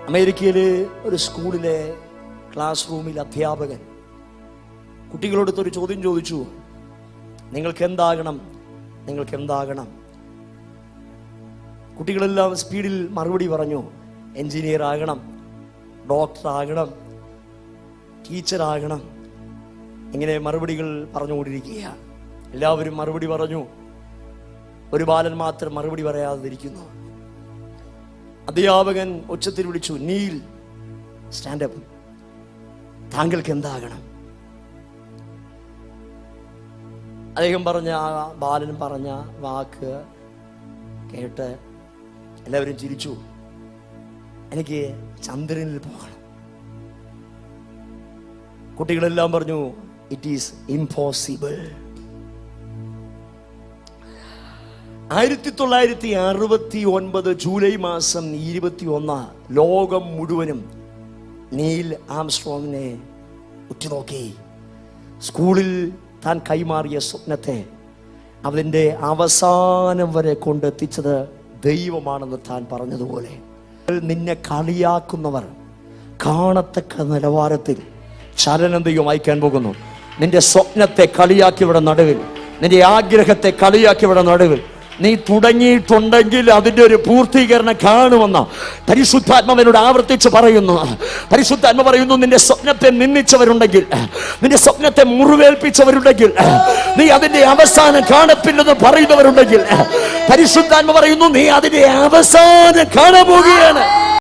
അമേരിക്കയിലെ ഒരു സ്കൂളിലെ ക്ലാസ് റൂമിൽ അധ്യാപകൻ കുട്ടികളോടൊത്തൊരു ചോദ്യം ചോദിച്ചു, നിങ്ങൾക്ക് എന്താകണം, നിങ്ങൾക്ക് എന്താകണം? കുട്ടികളെല്ലാം സ്പീഡിൽ മറുപടി പറഞ്ഞു, എഞ്ചിനീയർ ആകണം, ഡോക്ടർ ആകണം, ടീച്ചർ ആകണം. ഇങ്ങനെ മറുപടികൾ പറഞ്ഞുകൊണ്ടിരിക്കുക. എല്ലാവരും മറുപടി പറഞ്ഞു. ഒരു ബാലൻ മാത്രം മറുപടി പറയാതിരിക്കുന്നു. അധ്യാപകൻ ഉച്ചത്തിൽ വിളിച്ചു, നീൽ, സ്റ്റാൻഡപ്പ്, താങ്കൾക്ക് എന്താകണം? അദ്ദേഹം പറഞ്ഞ, ആ ബാലൻ പറഞ്ഞ വാക്ക് കേട്ട് എല്ലാവരും ചിരിച്ചു. എനിക്ക് ചന്ദ്രനിൽ പോകണം. കുട്ടികളെല്ലാം പറഞ്ഞു, ഇറ്റ് ഈസ് ഇംപോസിബിൾ. 1969 ജൂലൈ മാസം 21 ലോകം മുഴുവനും നീൽ ആംസ്ട്രോങ്ങിനെ ഉറ്റുനോക്കി. സ്കൂളിൽ താൻ കൈമാറിയ സ്വപ്നത്തെ അതിൻ്റെ അവസാനം വരെ കൊണ്ടെത്തിച്ചത് ദൈവമാണെന്ന് താൻ പറഞ്ഞതുപോലെ, നിന്നെ കളിയാക്കുന്നവർ കാണത്തക്ക നിലവാരത്തിൽ ചലനം ദൈവം അയക്കാൻ പോകുന്നു. നിന്റെ സ്വപ്നത്തെ കളിയാക്കിയവിടെ നടുവിൽ, നിന്റെ ആഗ്രഹത്തെ കളിയാക്കിയവിടെ നടുവിൽ നീ തുടങ്ങിയിട്ടുണ്ടെങ്കിൽ അതിൻ്റെ ഒരു പൂർത്തീകരണം കാണുമെന്ന് പരിശുദ്ധാത്മാവിനോട് ആവർത്തിച്ച് പറയുന്നു. പരിശുദ്ധാത്മ പറയുന്നു, നിന്റെ സ്വപ്നത്തെ നിന്ദിച്ചവരുണ്ടെങ്കിൽ, നിന്റെ സ്വപ്നത്തെ മുറിവേൽപ്പിച്ചവരുണ്ടെങ്കിൽ, നീ അതിന്റെ അവസാനം കാണത്തില്ലെന്ന് പറയുന്നവരുണ്ടെങ്കിൽ, പരിശുദ്ധാത്മ പറയുന്നു, നീ അതിന്റെ അവസാനം കാണാൻ പോകുകയാണ്.